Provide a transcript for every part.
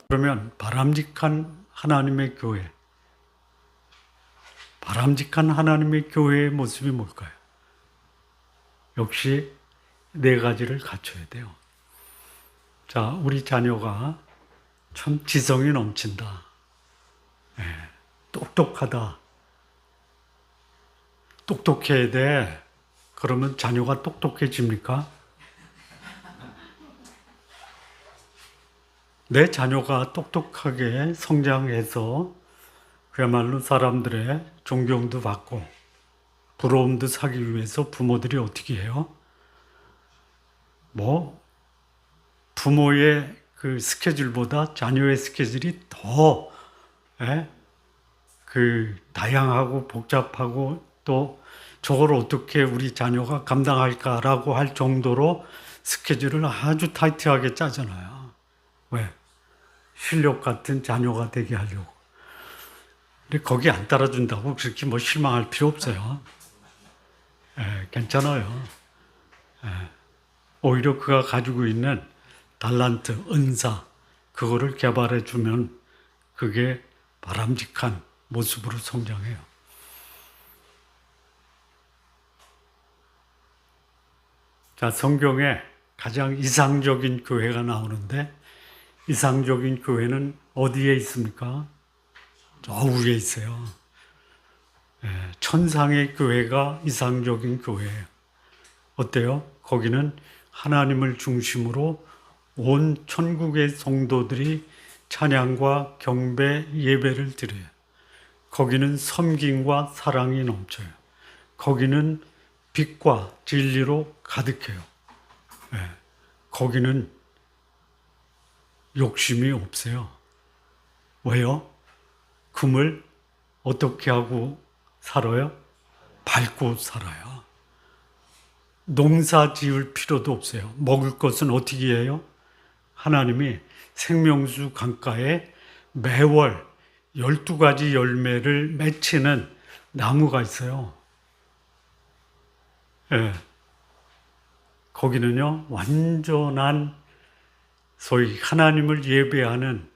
그러면 바람직한 하나님의 교회, 바람직한 하나님의 교회의 모습이 뭘까요? 역시 네 가지를 갖춰야 돼요. 자, 우리 자녀가 참 지성이 넘친다. 똑똑하다. 똑똑해야 돼. 그러면 자녀가 똑똑해집니까? 내 자녀가 똑똑하게 성장해서 그야말로 사람들의 존경도 받고 부러움도 사기 위해서 부모들이 어떻게 해요? 부모의 그 스케줄보다 자녀의 스케줄이 더 다양하고 복잡하고 또 저걸 어떻게 우리 자녀가 감당할까라고 할 정도로 스케줄을 아주 타이트하게 짜잖아요. 왜? 실력 같은 자녀가 되게 하려고. 근데 거기 안 따라준다고 그렇게 실망할 필요 없어요. 괜찮아요. 오히려 그가 가지고 있는 달란트, 은사, 그거를 개발해 주면 그게 바람직한 모습으로 성장해요. 자, 성경에 가장 이상적인 교회가 나오는데 이상적인 교회는 어디에 있습니까? 저 위에 있어요. 천상의 교회가 이상적인 교회예요. 어때요? 거기는 하나님을 중심으로 온 천국의 성도들이 찬양과 경배, 예배를 드려요. 거기는 섬김과 사랑이 넘쳐요. 거기는 빛과 진리로 가득해요. 거기는 욕심이 없어요. 왜요? 금을 어떻게 하고 살아요? 밟고 살아요. 농사 지을 필요도 없어요. 먹을 것은 어떻게 해요? 하나님이 생명수 강가에 매월 12가지 열매를 맺히는 나무가 있어요. 거기는요, 완전한 소위 하나님을 예배하는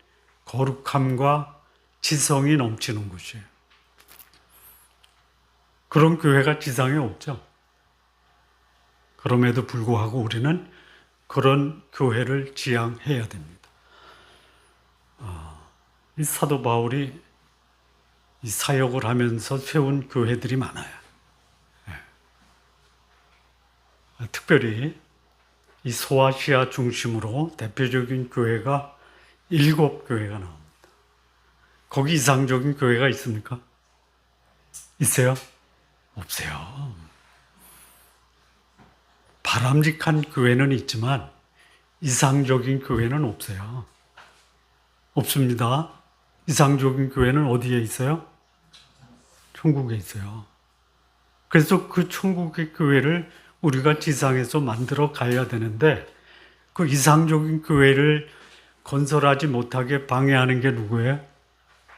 거룩함과 지성이 넘치는 곳이에요. 그런 교회가 지상에 없죠. 그럼에도 불구하고 우리는 그런 교회를 지향해야 됩니다. 이 사도 바울이 이 사역을 하면서 세운 교회들이 많아요. 특별히 이 소아시아 중심으로 대표적인 교회가 7교회가 나옵니다. 거기 이상적인 교회가 있습니까? 있어요? 없어요. 바람직한 교회는 있지만 이상적인 교회는 없어요. 없습니다. 이상적인 교회는 어디에 있어요? 천국에 있어요. 그래서 그 천국의 교회를 우리가 지상에서 만들어 가야 되는데 그 이상적인 교회를 건설하지 못하게 방해하는 게 누구예요?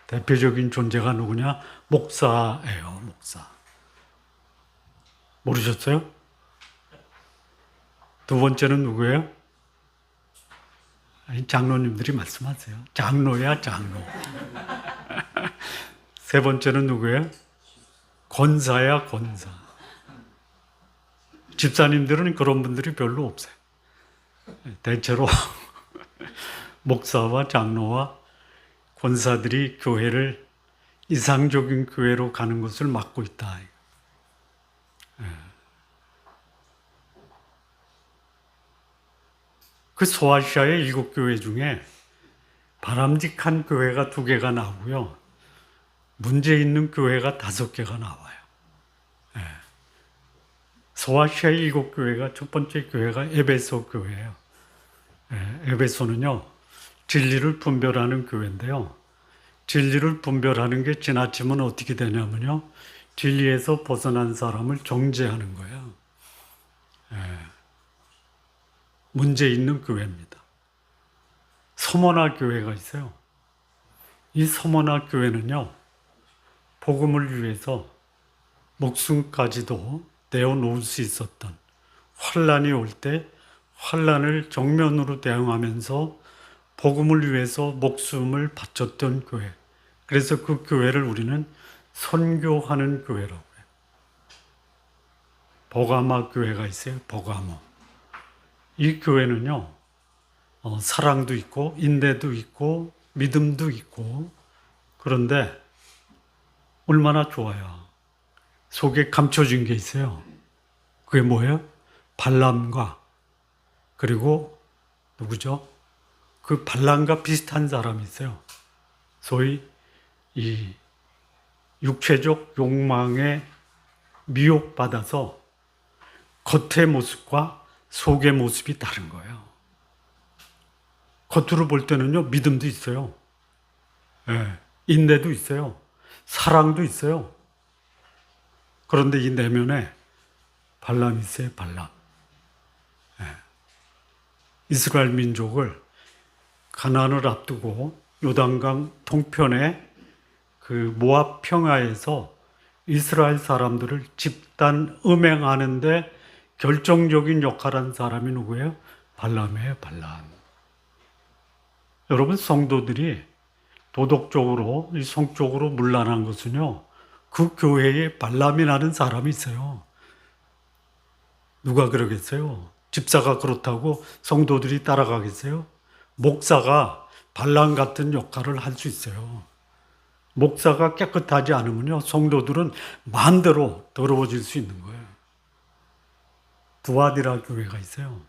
대표적인 존재가 누구냐? 목사예요, 목사. 모르셨어요? 두 번째는 누구예요? 장로님들이 말씀하세요. 장로야, 장로. 세 번째는 누구예요? 권사야, 권사. 집사님들은 그런 분들이 별로 없어요. 대체로 목사와 장로와 권사들이 교회를 이상적인 교회로 가는 것을 막고 있다. 그 소아시아의 7교회 중에 바람직한 교회가 2개가 나오고요. 문제 있는 교회가 5개가 나와요. 소아시아의 7교회가 첫 번째 교회가 에베소 교회예요. 에베소는요, 진리를 분별하는 교회인데요. 진리를 분별하는 게 지나치면 어떻게 되냐면요, 진리에서 벗어난 사람을 정죄하는 거예요. 문제 있는 교회입니다. 서머나 교회가 있어요. 이 서머나 교회는요, 복음을 위해서 목숨까지도 내어놓을 수 있었던, 환란이 올 때 환란을 정면으로 대응하면서 복음을 위해서 목숨을 바쳤던 교회. 그래서 그 교회를 우리는 선교하는 교회라고 해요. 버가마 교회가 있어요. 버가모. 이 교회는요, 사랑도 있고 인내도 있고 믿음도 있고, 그런데 얼마나 좋아요. 속에 감춰진 게 있어요. 그게 뭐예요? 발람과, 그리고 누구죠? 그 발람과 비슷한 사람이 있어요. 소위 이 육체적 욕망에 미혹받아서 겉의 모습과 속의 모습이 다른 거예요. 겉으로 볼 때는요, 믿음도 있어요. 예, 인내도 있어요. 사랑도 있어요. 그런데 이 내면에 발람이 있어요, 발람. 예. 이스라엘 민족을 가나안을 앞두고 요단강 동편에 그 모압 평야에서 이스라엘 사람들을 집단 음행하는데 결정적인 역할을 한 사람이 누구예요? 발람이에요, 발람. 여러분, 성도들이 도덕적으로, 성적으로 문란한 것은요, 그 교회에 발람이라는 사람이 있어요. 누가 그러겠어요? 집사가 그렇다고 성도들이 따라가겠어요? 목사가 발람 같은 역할을 할 수 있어요. 목사가 깨끗하지 않으면요, 성도들은 마음대로 더러워질 수 있는 거예요. 두아디라 교회가 있어요.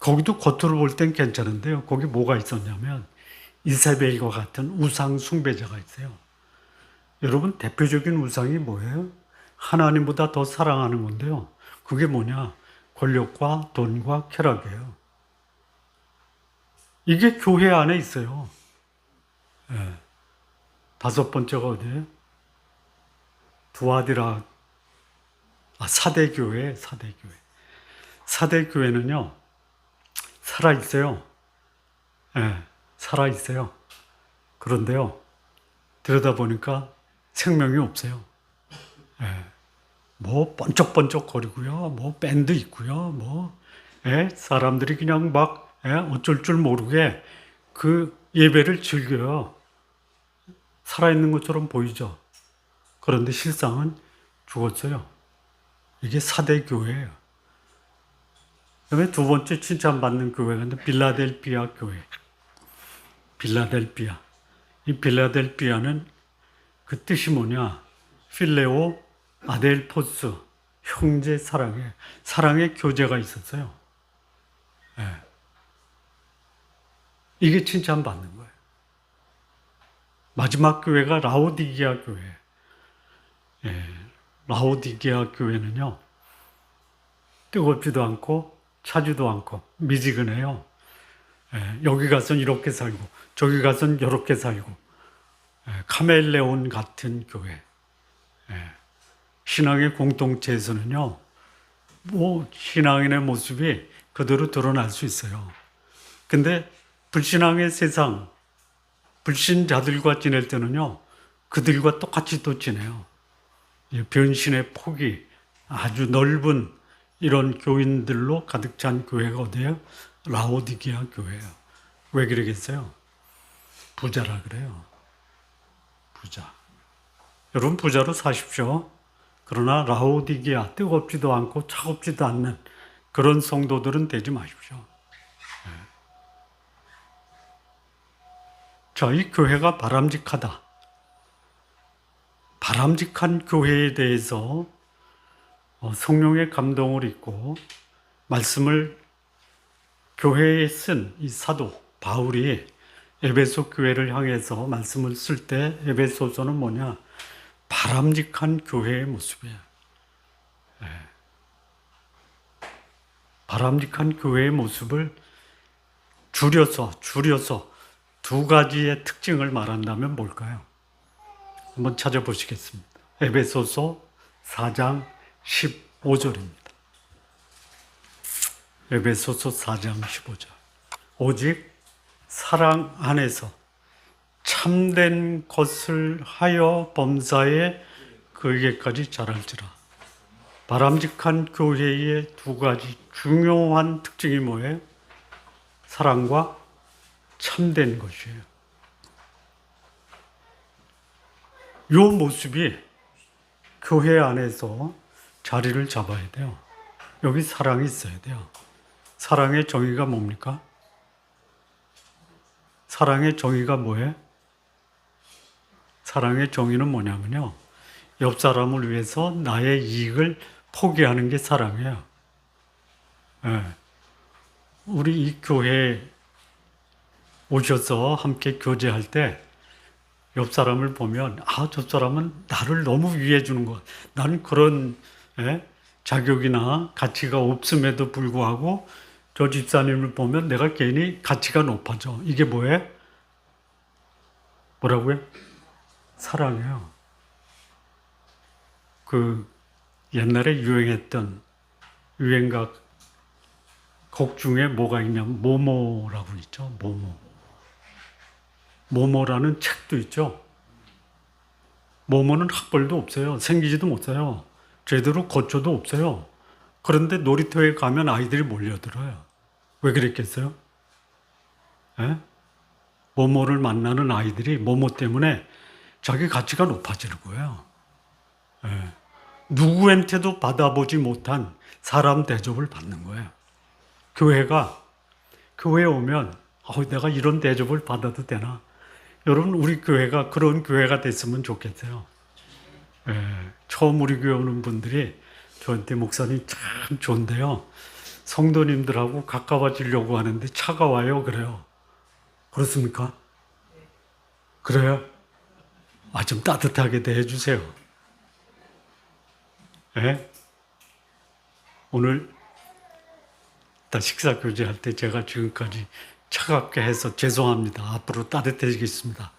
거기도 겉으로 볼 땐 괜찮은데요. 거기 뭐가 있었냐면 이세벨과 같은 우상 숭배자가 있어요. 여러분, 대표적인 우상이 뭐예요? 하나님보다 더 사랑하는 건데요. 그게 뭐냐? 권력과 돈과 쾌락이에요. 이게 교회 안에 있어요. 예. 다섯 번째가 어디예요? 두아디라, 사대교회, 사대교회. 사대교회는요, 살아있어요. 예, 살아있어요. 그런데요, 들여다보니까 생명이 없어요. 예, 뭐 번쩍번쩍 거리고요, 뭐 밴드 있고요, 사람들이 그냥 막 어쩔 줄 모르게 그 예배를 즐겨요. 살아있는 것처럼 보이죠. 그런데 실상은 죽었어요. 이게 사대교회예요. 그다음에 두 번째 칭찬받는 교회가 빌라델피아 교회. 빌라델피아. 이 빌라델피아는 그 뜻이 뭐냐? 필레오 아델포스, 형제 사랑의 교제가 있었어요. 예. 이게 칭찬받는 거예요. 마지막 교회가 라오디게아 교회. 예. 라오디게아 교회는요, 뜨겁지도 않고 차지도 않고 미지근해요. 예. 여기 가선 이렇게 살고 저기 가선 이렇게 살고, 카멜레온 같은 교회. 예. 신앙의 공동체에서는요, 뭐 신앙인의 모습이 그대로 드러날 수 있어요. 근데 불신앙의 세상, 불신자들과 지낼 때는요, 그들과 똑같이 또 지내요. 변신의 폭이 아주 넓은 이런 교인들로 가득 찬 교회가 어디예요? 라오디게아 교회예요. 왜 그러겠어요? 부자라 그래요. 부자. 여러분, 부자로 사십시오. 그러나 라오디게아, 뜨겁지도 않고 차갑지도 않는 그런 성도들은 되지 마십시오. 자, 이 교회가 바람직하다. 바람직한 교회에 대해서 성령의 감동을 입고 말씀을 교회에 쓴 이 사도 바울이 에베소 교회를 향해서 말씀을 쓸 때 에베소서는 뭐냐? 바람직한 교회의 모습이에요. 바람직한 교회의 모습을 줄여서 두 가지의 특징을 말한다면 뭘까요? 한번 찾아보시겠습니다. 에베소서 4장 15절입니다. 에베소서 4장 15절. 오직 사랑 안에서 참된 것을 하여 범사에 그에게까지 자랄지라. 바람직한 교회의 두 가지 중요한 특징이 뭐예요? 사랑과 참된 것이에요. 요 모습이 교회 안에서 자리를 잡아야 돼요. 여기 사랑이 있어야 돼요. 사랑의 정의가 뭡니까? 사랑의 정의가 뭐예요? 사랑의 정의는 뭐냐면요. 옆 사람을 위해서 나의 이익을 포기하는 게 사랑이에요. 예. 우리 이 교회에 오셔서 함께 교제할 때 옆 사람을 보면 저 사람은 나를 너무 위해 주는 것. 나는 그런 자격이나 가치가 없음에도 불구하고 저 집사님을 보면 내가 괜히 가치가 높아져. 이게 뭐예요? 뭐라고요? 사랑이에요. 그 옛날에 유행했던 유행가 곡 중에 뭐가 있냐면 모모라고 있죠. 모모라는 책도 있죠. 모모는 학벌도 없어요. 생기지도 못해요. 제대로 거처도 없어요. 그런데 놀이터에 가면 아이들이 몰려들어요. 왜 그랬겠어요? 예? 모모를 만나는 아이들이 모모 때문에 자기 가치가 높아지는 거예요. 예. 누구한테도 받아보지 못한 사람 대접을 받는 거예요. 교회에 오면 내가 이런 대접을 받아도 되나? 여러분, 우리 교회가 그런 교회가 됐으면 좋겠어요. 처음 우리 교회 오는 분들이 저한테 목사님 참 좋은데요. 성도님들하고 가까워지려고 하는데 차가워요. 그래요. 그렇습니까? 그래요? 좀 따뜻하게 대해주세요. 오늘 식사 교제할 때 제가 지금까지 차갑게 해서 죄송합니다. 앞으로 따뜻해지겠습니다.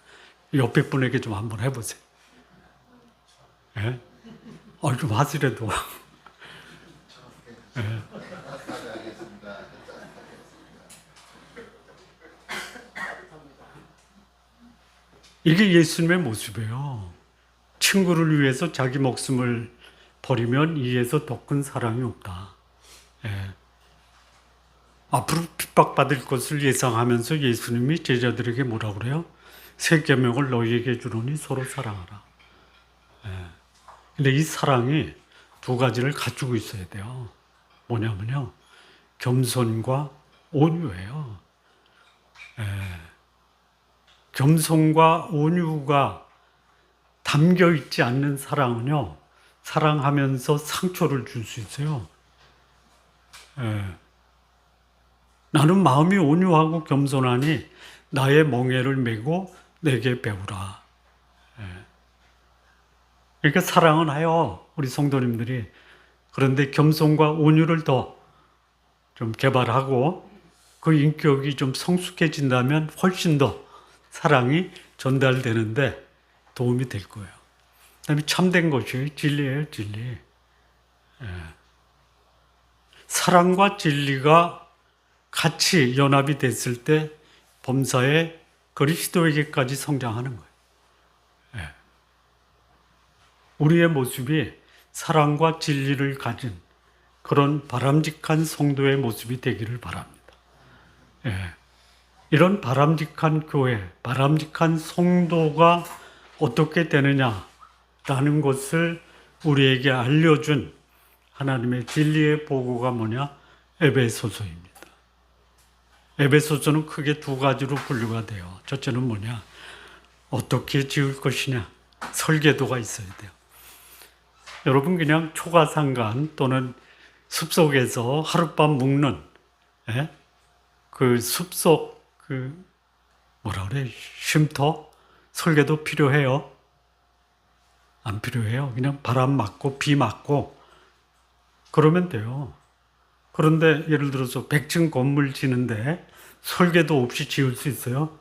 옆에 분에게 좀 한번 해보세요. 좀 하시래도. 이게 예수님의 모습이에요. 친구를 위해서 자기 목숨을 버리면 이에서 더 큰 사랑이 없다. 앞으로 핍박받을 것을 예상하면서 예수님이 제자들에게 뭐라고 그래요? 새 계명을 너희에게 주노니 서로 사랑하라. 근데 이 사랑이 두 가지를 갖추고 있어야 돼요. 뭐냐면요. 겸손과 온유예요. 겸손과 온유가 담겨 있지 않는 사랑은요. 사랑하면서 상처를 줄 수 있어요. 나는 마음이 온유하고 겸손하니 나의 멍에를 메고 내게 배우라. 그러니까 사랑은 해요. 우리 성도님들이. 그런데 겸손과 온유를 더 좀 개발하고 그 인격이 좀 성숙해진다면 훨씬 더 사랑이 전달되는데 도움이 될 거예요. 그다음에 참된 것이 진리예요. 진리. 사랑과 진리가 같이 연합이 됐을 때 범사에 그리스도에게까지 성장하는 거예요. 우리의 모습이 사랑과 진리를 가진 그런 바람직한 성도의 모습이 되기를 바랍니다. 이런 바람직한 교회, 바람직한 성도가 어떻게 되느냐라는 것을 우리에게 알려준 하나님의 진리의 보고가 뭐냐? 에베소서입니다. 에베소서는 크게 두 가지로 분류가 돼요. 첫째는 뭐냐? 어떻게 지을 것이냐? 설계도가 있어야 돼요. 여러분 그냥 초가상간 또는 숲속에서 하룻밤 묵는 그 숲속 뭐라 그래? 쉼터 설계도 필요해요? 안 필요해요. 그냥 바람 맞고 비 맞고 그러면 돼요. 그런데 예를 들어서 100층 건물 지는데 설계도 없이 지을 수 있어요?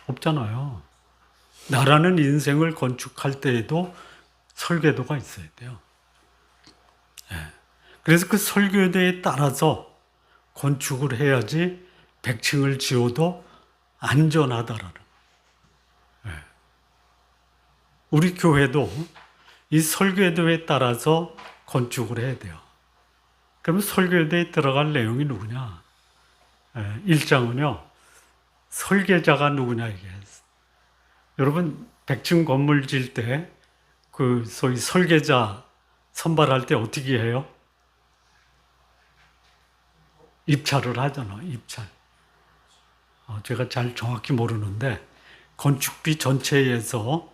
없잖아요. 나라는 인생을 건축할 때에도 설계도가 있어야 돼요. 그래서 그 설계도에 따라서 건축을 해야지 100층을 지어도 안전하다라는. 우리 교회도 이 설계도에 따라서 건축을 해야 돼요. 그러면 설계도에 들어갈 내용이 누구냐? 1장은요. 설계자가 누구냐 이게. 여러분 100층 건물 질 때 그 소위 설계자 선발할 때 어떻게 해요? 입찰을 하잖아. 입찰. 제가 잘 정확히 모르는데 건축비 전체에서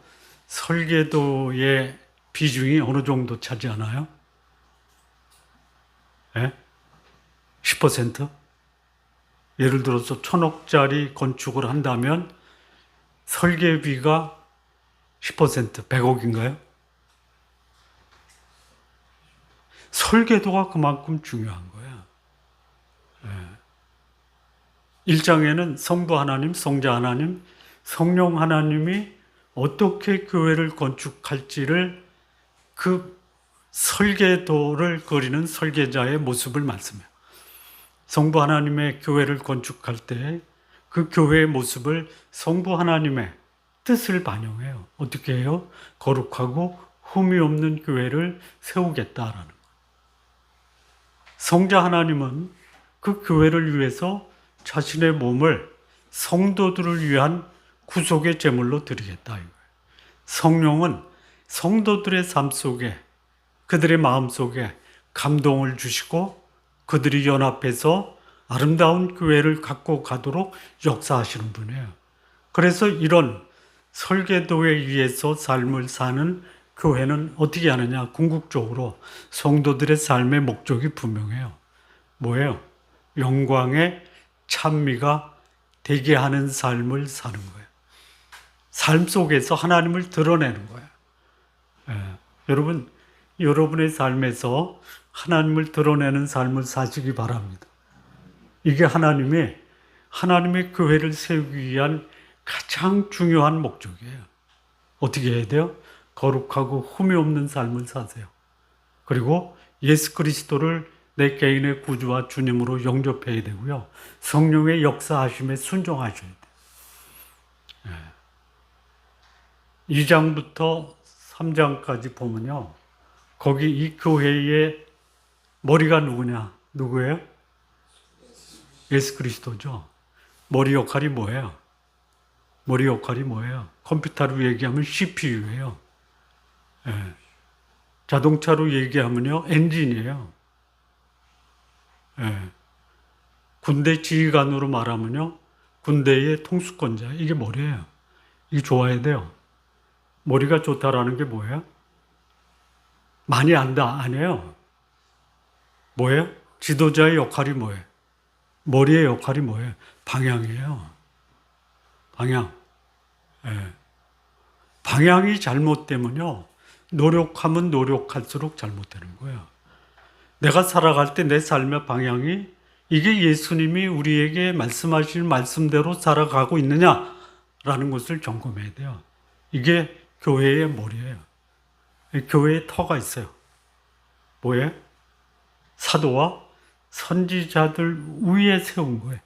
설계도의 비중이 어느 정도 차지하나요? 예? 10%? 예를 들어서 1,000억짜리 건축을 한다면 설계비가 10%, 100억인가요? 설계도가 그만큼 중요한 거야. 1장에는 성부 하나님, 성자 하나님, 성령 하나님이 어떻게 교회를 건축할지를 그 설계도를 그리는 설계자의 모습을 말씀해요. 성부 하나님의 교회를 건축할 때 그 교회의 모습을 성부 하나님의 뜻을 반영해요. 어떻게 해요? 거룩하고 흠이 없는 교회를 세우겠다라는 거예요. 성자 하나님은 그 교회를 위해서 자신의 몸을 성도들을 위한 구속의 제물로 드리겠다 이거예요. 성령은 성도들의 삶 속에 그들의 마음 속에 감동을 주시고 그들이 연합해서 아름다운 교회를 갖고 가도록 역사하시는 분이에요. 그래서 이런 설계도에 의해서 삶을 사는 교회는 어떻게 하느냐? 궁극적으로 성도들의 삶의 목적이 분명해요. 뭐예요? 영광의 찬미가 되게 하는 삶을 사는 거예요. 삶 속에서 하나님을 드러내는 거예요. 여러분, 여러분의 삶에서 하나님을 드러내는 삶을 사시기 바랍니다. 이게 하나님의 교회를 세우기 위한 가장 중요한 목적이에요. 어떻게 해야 돼요? 거룩하고 흠이 없는 삶을 사세요. 그리고 예수 그리스도를 내 개인의 구주와 주님으로 영접해야 되고요. 성령의 역사하심에 순종하셔야 돼요. 2장부터 3장까지 보면요. 거기 이 교회의 머리가 누구냐? 누구예요? 예수 그리스도죠. 머리 역할이 뭐예요? 머리 역할이 뭐예요? 컴퓨터로 얘기하면 CPU예요. 자동차로 얘기하면요. 엔진이에요. 군대 지휘관으로 말하면요. 군대의 통수권자. 이게 머리예요. 이게 좋아야 돼요. 머리가 좋다라는 게 뭐예요? 많이 안다. 아니에요. 뭐예요? 지도자의 역할이 뭐예요? 머리의 역할이 뭐예요? 방향이에요. 방향. 방향이 잘못되면요. 노력하면 노력할수록 잘못되는 거예요. 내가 살아갈 때 내 삶의 방향이 이게 예수님이 우리에게 말씀하신 말씀대로 살아가고 있느냐라는 것을 점검해야 돼요. 이게 교회의 머리예요. 교회에 터가 있어요. 뭐예요? 사도와 선지자들 위에 세운 거예요.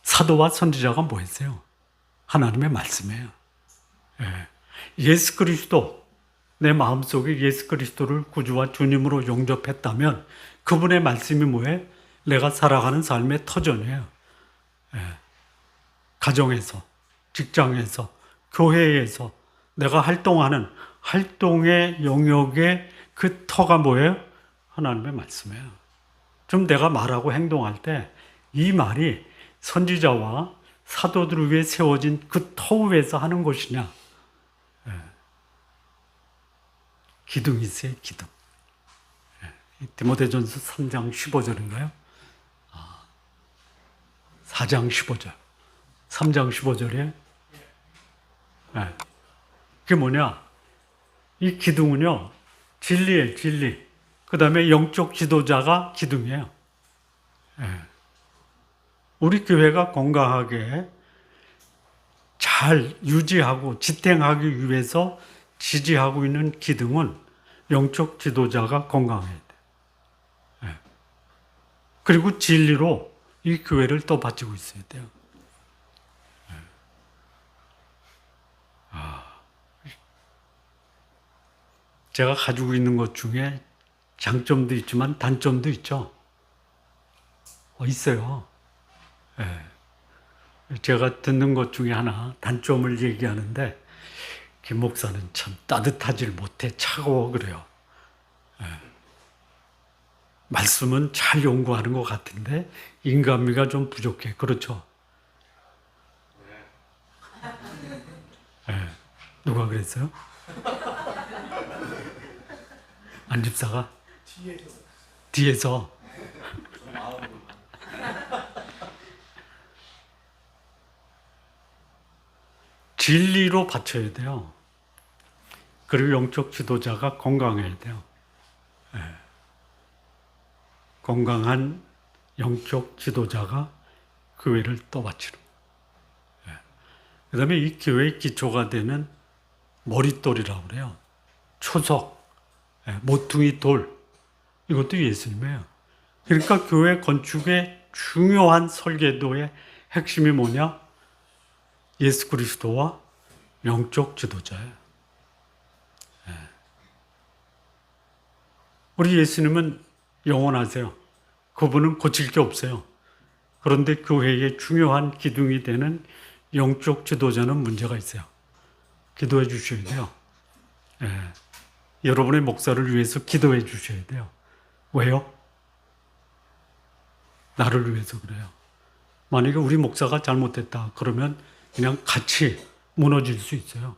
사도와 선지자가 뭐였어요? 하나님의 말씀이에요. 예수 그리스도, 내 마음속에 예수 그리스도를 구주와 주님으로 영접했다면 그분의 말씀이 뭐예요? 내가 살아가는 삶의 터전이에요. 가정에서, 직장에서, 교회에서 내가 활동하는 활동의 영역의 그 터가 뭐예요? 하나님의 말씀이에요. 좀 내가 말하고 행동할 때 이 말이 선지자와 사도들을 위해 세워진 그 터 위에서 하는 것이냐? 기둥이 있어요, 기둥. 디모데전서 3장 15절인가요? 4장 15절. 3장 15절에 그게 뭐냐? 이 기둥은요, 진리예요, 진리. 그 다음에 영적 지도자가 기둥이에요. 우리 교회가 건강하게 잘 유지하고 지탱하기 위해서 지지하고 있는 기둥은 영적 지도자가 건강해야 돼요. 그리고 진리로 이 교회를 떠받치고 있어야 돼요. 제가 가지고 있는 것 중에 장점도 있지만 단점도 있죠. 있어요. 제가 듣는 것 중에 하나 단점을 얘기하는데 김 목사는 참 따뜻하질 못해 차가워 그래요. 말씀은 잘 연구하는 것 같은데 인간미가 좀 부족해. 그렇죠? 네. 누가 그랬어요? 안 집사가? 뒤에서. 진리로 바쳐야 돼요. 그리고 영적 지도자가 건강해야 돼요. 건강한 영적 지도자가 교회를 떠받치는 거예요. 그 다음에 이 교회의 기초가 되는 머릿돌이라고 그래요. 초석, 모퉁이 돌, 이것도 예수님이에요. 그러니까 교회 건축의 중요한 설계도의 핵심이 뭐냐? 예수 그리스도와 영적 지도자예요. 우리 예수님은 영원하세요. 그분은 고칠 게 없어요. 그런데 교회의 중요한 기둥이 되는 영적 지도자는 문제가 있어요. 기도해 주셔야 돼요. 여러분의 목사를 위해서 기도해 주셔야 돼요. 왜요? 나를 위해서 그래요. 만약에 우리 목사가 잘못됐다 그러면 그냥 같이 무너질 수 있어요.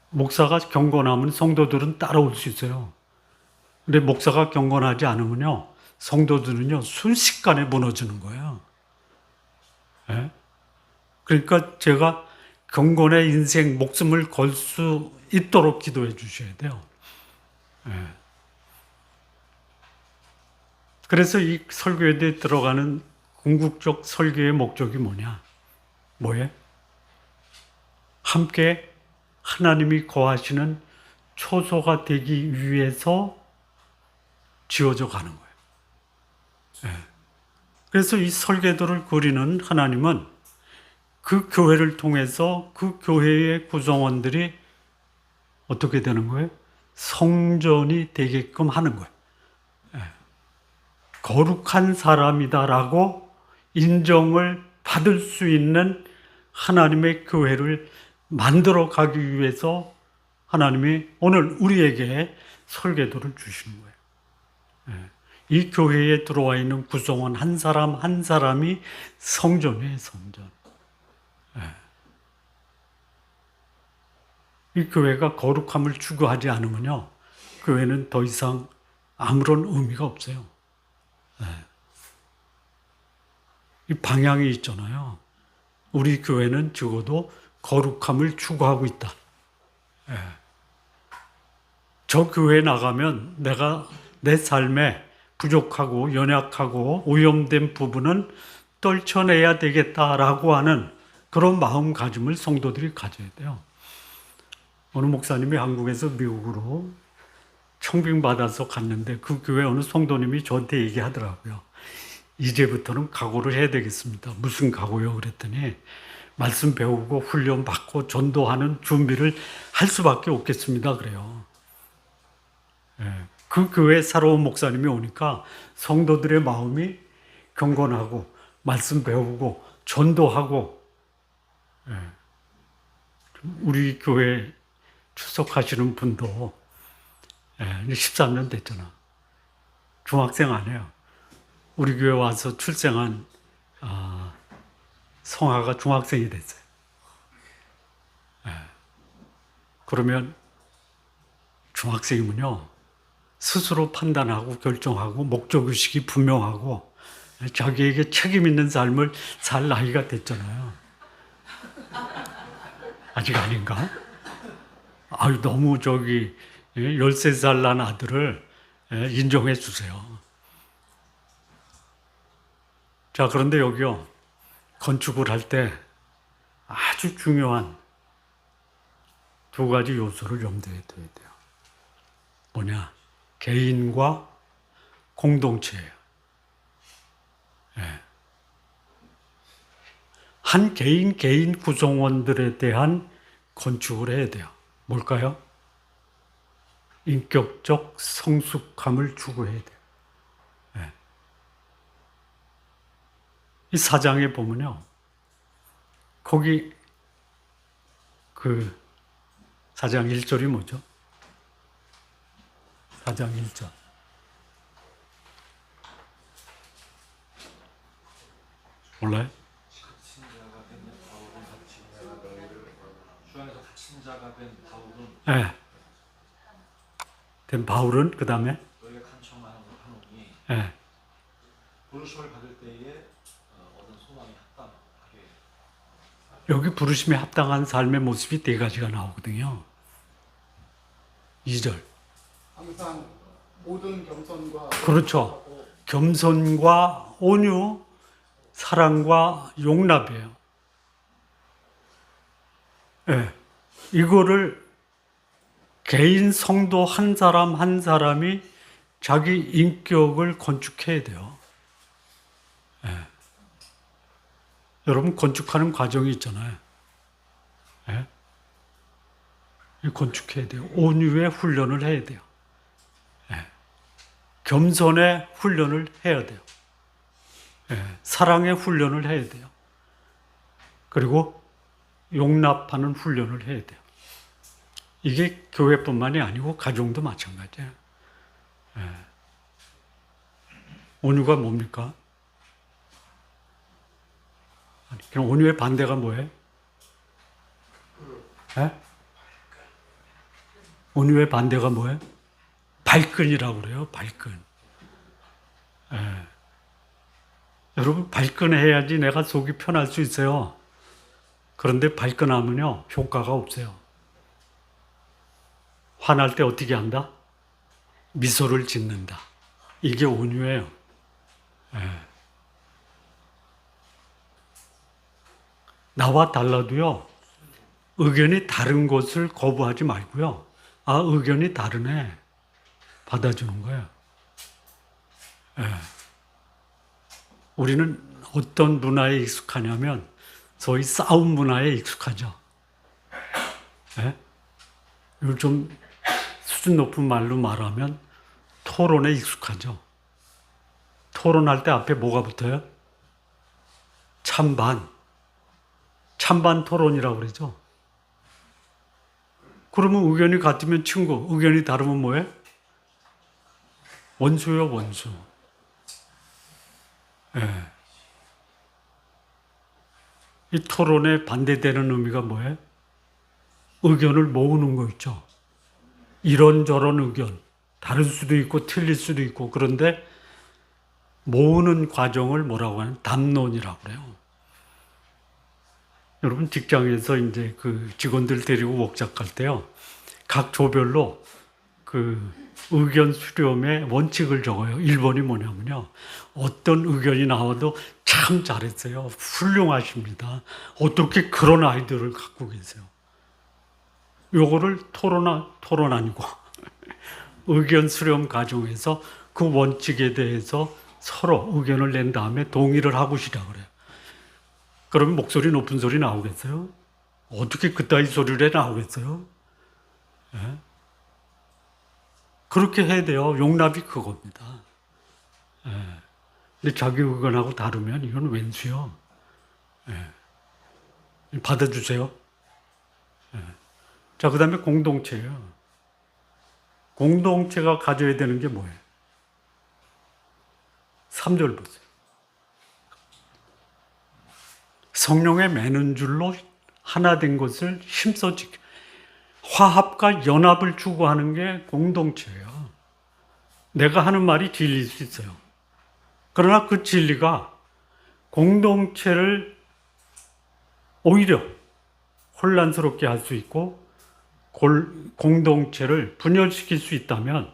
목사가 경건하면 성도들은 따라올 수 있어요. 근데 목사가 경건하지 않으면요, 성도들은요, 순식간에 무너지는 거예요. 그러니까 제가 경건의 인생, 목숨을 걸 수 있도록 기도해 주셔야 돼요. 그래서 이 설교에 들어가는 궁극적 설교의 목적이 뭐냐? 뭐예요? 함께 하나님이 거하시는 초소가 되기 위해서 지어져 가는 거예요. 그래서 이 설계도를 그리는 하나님은 그 교회를 통해서 그 교회의 구성원들이 어떻게 되는 거예요? 성전이 되게끔 하는 거예요. 거룩한 사람이다라고 인정을 받을 수 있는 하나님의 교회를 만들어 가기 위해서 하나님이 오늘 우리에게 설계도를 주시는 거예요. 이 교회에 들어와 있는 구성원 한 사람 한 사람이 성전이에요, 성전. 이 교회가 거룩함을 추구하지 않으면요, 교회는 더 이상 아무런 의미가 없어요. 이 방향이 있잖아요. 우리 교회는 적어도 거룩함을 추구하고 있다. 저 교회에 나가면 내가 내 삶에 부족하고 연약하고 오염된 부분은 떨쳐내야 되겠다라고 하는 그런 마음가짐을 성도들이 가져야 돼요. 어느 목사님이 한국에서 미국으로 청빙받아서 갔는데 그 교회 어느 성도님이 저한테 얘기하더라고요. 이제부터는 각오를 해야 되겠습니다. 무슨 각오요? 그랬더니 말씀 배우고 훈련 받고 전도하는 준비를 할 수밖에 없겠습니다. 그래요. 그 교회 살아온 목사님이 오니까 성도들의 마음이 경건하고 말씀 배우고 전도하고, 우리 교회 출석하시는 분도 13년 됐잖아. 중학생 아니에요. 우리 교회 와서 출생한 성아가 중학생이 됐어요. 그러면 중학생이면요, 스스로 판단하고 결정하고 목적의식이 분명하고 자기에게 책임 있는 삶을 살 나이가 됐잖아요. 아직 아닌가? 아유, 너무 13살 난 아들을 인정해 주세요. 자, 그런데 여기요, 건축을 할 때 아주 중요한 두 가지 요소를 염두에 둬야 돼요. 뭐냐? 개인과 공동체예요. 한 개인 구성원들에 대한 건축을 해야 돼요. 뭘까요? 인격적 성숙함을 추구해야 돼요. 이 4장에 보면요. 거기 그 4장 1절이 뭐죠? 4장 1절. 몰라요? 주안에서 갇힌 자가 된 바울은 예. 된 바울은 그 다음에 너희가 간청하는 하노니 예. 부르심을 받을 때에 얻은 소망이 합당하게 여기 부르심에 합당한 삶의 모습이 네 가지가 나오거든요. 2절. 항상 모든 겸손과 그렇죠. 겸손과 온유, 사랑과 용납이에요. 예. 이거를 개인 성도 한 사람 한 사람이 자기 인격을 건축해야 돼요. 예. 여러분 건축하는 과정이 있잖아요. 예? 건축해야 돼요. 온유의 훈련을 해야 돼요. 예. 겸손의 훈련을 해야 돼요. 예. 사랑의 훈련을 해야 돼요. 그리고 용납하는 훈련을 해야 돼요. 이게 교회뿐만이 아니고 가정도 마찬가지예요. 예. 온유가 뭡니까? 그럼 온유의 반대가 뭐예요? 예? 온유의 반대가 뭐예요? 발끈이라고 그래요. 발끈. 예. 여러분 발끈해야지 내가 속이 편할 수 있어요. 그런데 발끈하면요 효과가 없어요. 화날 때 어떻게 한다? 미소를 짓는다. 이게 온유예요. 예. 나와 달라도요 의견이 다른 것을 거부하지 말고요. 아, 의견이 다르네. 받아주는 거예요. 예. 우리는 어떤 문화에 익숙하냐면 소위 싸움 문화에 익숙하죠. 예? 이걸 좀 수준 높은 말로 말하면 토론에 익숙하죠. 토론할 때 앞에 뭐가 붙어요? 찬반. 찬반 토론이라고 그러죠. 그러면 의견이 같으면 친구, 의견이 다르면 뭐예요? 원수요, 원수. 예. 이 토론에 반대되는 의미가 뭐예요? 의견을 모으는 거 있죠. 이런저런 의견, 다를 수도 있고 틀릴 수도 있고 그런데 모으는 과정을 뭐라고 하는 담론이라고 그래요. 여러분 직장에서 이제 그 직원들 데리고 웍작 갈 때요. 각 조별로 그 의견 수렴의 원칙을 적어요. 1번이 뭐냐면요. 어떤 의견이 나와도 참 잘했어요. 훌륭하십니다. 어떻게 그런 아이디어를 갖고 계세요. 요거를 토론 아니고 의견 수렴 과정에서 그 원칙에 대해서 서로 의견을 낸 다음에 동의를 하고 시작을 해요. 그러면 목소리 높은 소리 나오겠어요? 어떻게 그따위 소리를 나오겠어요? 예? 그렇게 해야 돼요. 용납이 그겁니다. 예. 근데 자기 의견하고 다르면 이건 왼수요. 예. 받아주세요. 예. 자, 그 다음에 공동체예요. 공동체가 가져야 되는 게 뭐예요? 3절 보세요. 성령의 매는 줄로 하나 된 것을 힘써 지켜. 화합과 연합을 추구하는 게 공동체예요. 내가 하는 말이 진리일 수 있어요. 그러나 그 진리가 공동체를 오히려 혼란스럽게 할 수 있고 공동체를 분열시킬 수 있다면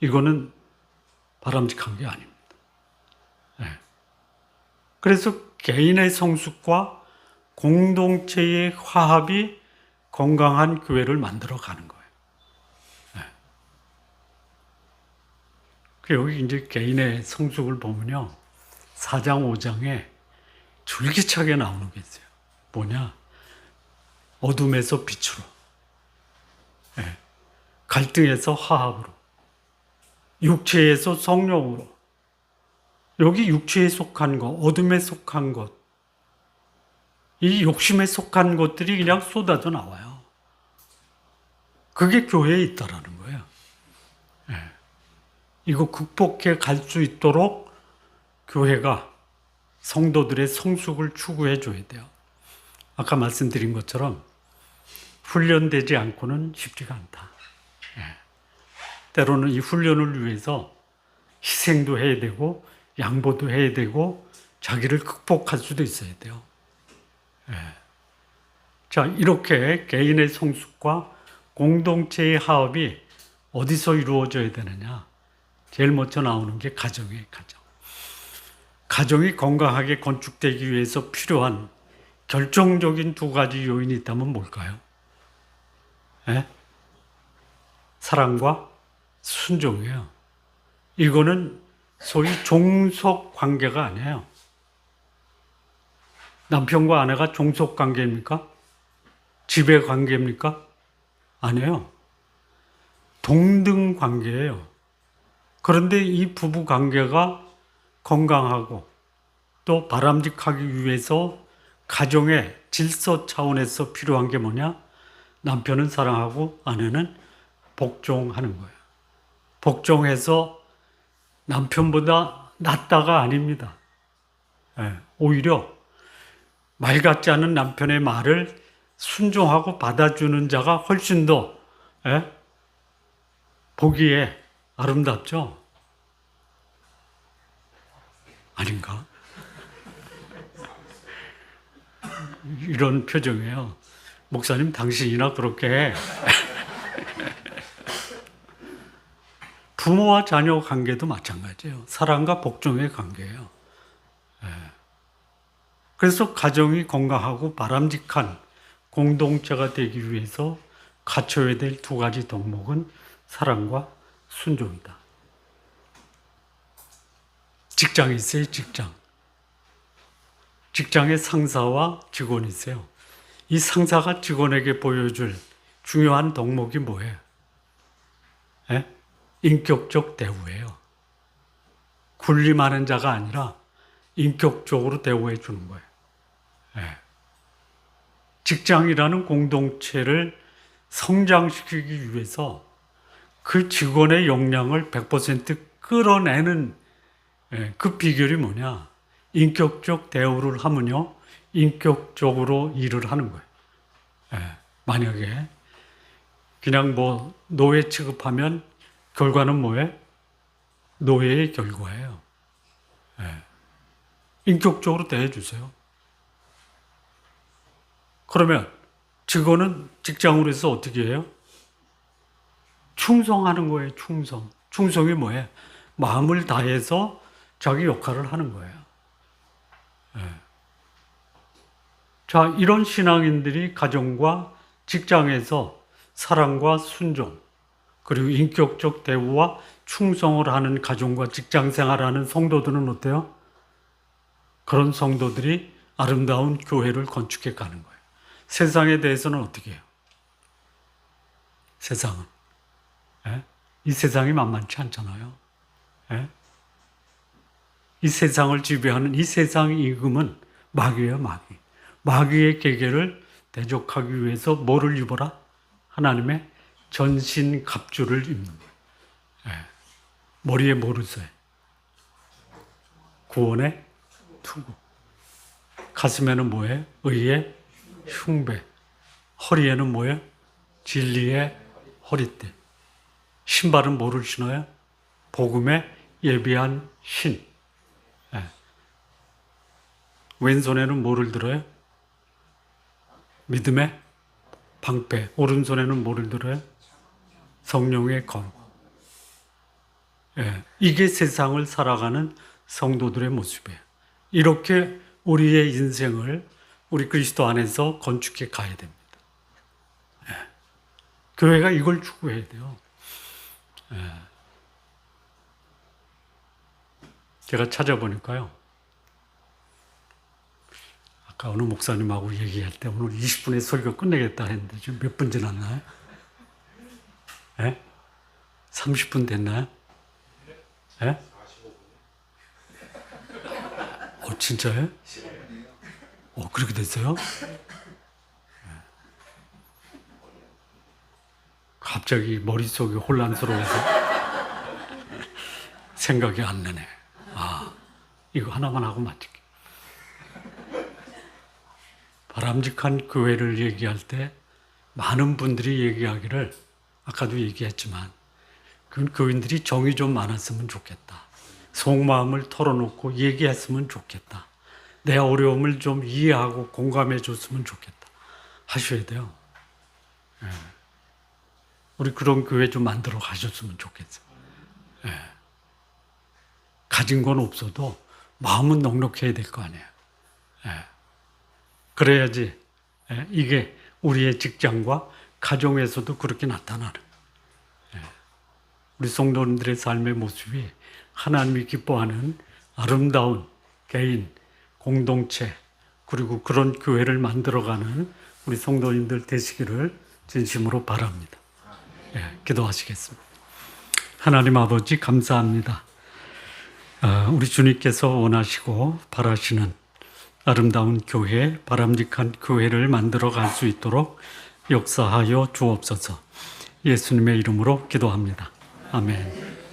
이거는 바람직한 게 아닙니다. 네. 그래서 개인의 성숙과 공동체의 화합이 건강한 교회를 만들어가는 거예요. 네. 여기 이제 개인의 성숙을 보면요. 4장, 5장에 줄기차게 나오는 게 있어요. 뭐냐? 어둠에서 빛으로. 네. 갈등에서 화합으로. 육체에서 성령으로. 여기 육체에 속한 것, 어둠에 속한 것, 이 욕심에 속한 것들이 그냥 쏟아져 나와요. 그게 교회에 있다라는 거예요. 예. 이거 극복해 갈 수 있도록 교회가 성도들의 성숙을 추구해 줘야 돼요. 아까 말씀드린 것처럼 훈련되지 않고는 쉽지가 않다. 예. 때로는 이 훈련을 위해서 희생도 해야 되고 양보도 해야 되고 자기를 극복할 수도 있어야 돼요. 예. 자, 이렇게 개인의 성숙과 공동체의 화합이 어디서 이루어져야 되느냐? 제일 먼저 나오는 게 가정이에요, 가정. 가정이 건강하게 건축되기 위해서 필요한 결정적인 두 가지 요인이 있다면 뭘까요? 예? 사랑과 순종이에요. 이거는 소위 종속 관계가 아니에요. 남편과 아내가 종속 관계입니까? 지배 관계입니까? 아니에요. 동등 관계예요. 그런데 이 부부 관계가 건강하고 또 바람직하기 위해서 가정의 질서 차원에서 필요한 게 뭐냐? 남편은 사랑하고 아내는 복종하는 거예요. 복종해서 남편보다 낫다가 아닙니다. 예, 오히려 말 같지 않은 남편의 말을 순종하고 받아주는 자가 훨씬 더 보기에 아름답죠? 아닌가? 이런 표정이에요. 목사님, 당신이나 그렇게 해. 부모와 자녀 관계도 마찬가지예요. 사랑과 복종의 관계예요. 그래서 가정이 건강하고 바람직한 공동체가 되기 위해서 갖춰야 될 두 가지 덕목은 사랑과 순종이다. 직장이 있어요, 직장. 직장에 상사와 직원이 있어요. 이 상사가 직원에게 보여줄 중요한 덕목이 뭐예요? 인격적 대우예요. 군림하는 자가 아니라 인격적으로 대우해 주는 거예요. 직장이라는 공동체를 성장시키기 위해서 그 직원의 역량을 100% 끌어내는 그 비결이 뭐냐? 인격적 대우를 하면요, 인격적으로 일을 하는 거예요. 만약에 그냥 뭐 노예 취급하면 결과는 뭐예요? 노예의 결과예요. 인격적으로 대해주세요. 그러면 직원은 직장으로 해서 어떻게 해요? 충성하는 거예요, 충성. 충성이 뭐예요? 마음을 다해서 자기 역할을 하는 거예요. 자, 이런 신앙인들이 가정과 직장에서 사랑과 순종, 그리고 인격적 대우와 충성을 하는 가정과 직장 생활하는 성도들은 어때요? 그런 성도들이 아름다운 교회를 건축해 가는 거예요. 세상에 대해서는 어떻게 해요? 세상은. 이 세상이 만만치 않잖아요. 이 세상을 지배하는 이 세상의 임금은 마귀예요, 마귀. 마귀의 계계를 대적하기 위해서 뭐를 입어라? 하나님의 전신 갑주를 입는 거예요. 머리에 뭐를 써요? 구원의 투구. 가슴에는 뭐예요? 의의 흉배. 허리에는 뭐예요? 진리의 허리띠. 신발은 뭐를 신어요? 복음에 예비한 신. 왼손에는 뭐를 들어요? 믿음의 방패. 오른손에는 뭐를 들어요? 성령의 검. 이게 세상을 살아가는 성도들의 모습이에요. 이렇게 우리의 인생을 우리 그리스도 안에서 건축해 가야 됩니다. 교회가 이걸 추구해야 돼요. 제가 찾아보니까요. 아까 어느 목사님하고 얘기할 때 오늘 20분에 설교 끝내겠다 했는데 지금 몇 분 지났나요? 30분 됐나요? 진짜요? 그렇게 됐어요? 갑자기 머릿속이 혼란스러워서 생각이 안 나네. 이거 하나만 하고 마칠게. 바람직한 교회를 얘기할 때 많은 분들이 얘기하기를, 아까도 얘기했지만 그 교인들이 정이 좀 많았으면 좋겠다. 속마음을 털어놓고 얘기했으면 좋겠다. 내 어려움을 좀 이해하고 공감해 줬으면 좋겠다 하셔야 돼요. 우리 그런 교회 좀 만들어 가셨으면 좋겠어요. 가진 건 없어도 마음은 넉넉해야 될 거 아니에요. 그래야지 이게 우리의 직장과 가정에서도 그렇게 나타나는, 우리 성도님들의 삶의 모습이 하나님이 기뻐하는 아름다운 개인, 공동체, 그리고 그런 교회를 만들어가는 우리 성도님들 되시기를 진심으로 바랍니다. 기도하시겠습니다. 하나님 아버지 감사합니다. 우리 주님께서 원하시고 바라시는 아름다운 교회, 바람직한 교회를 만들어 갈 수 있도록 역사하여 주옵소서. 예수님의 이름으로 기도합니다. 아멘.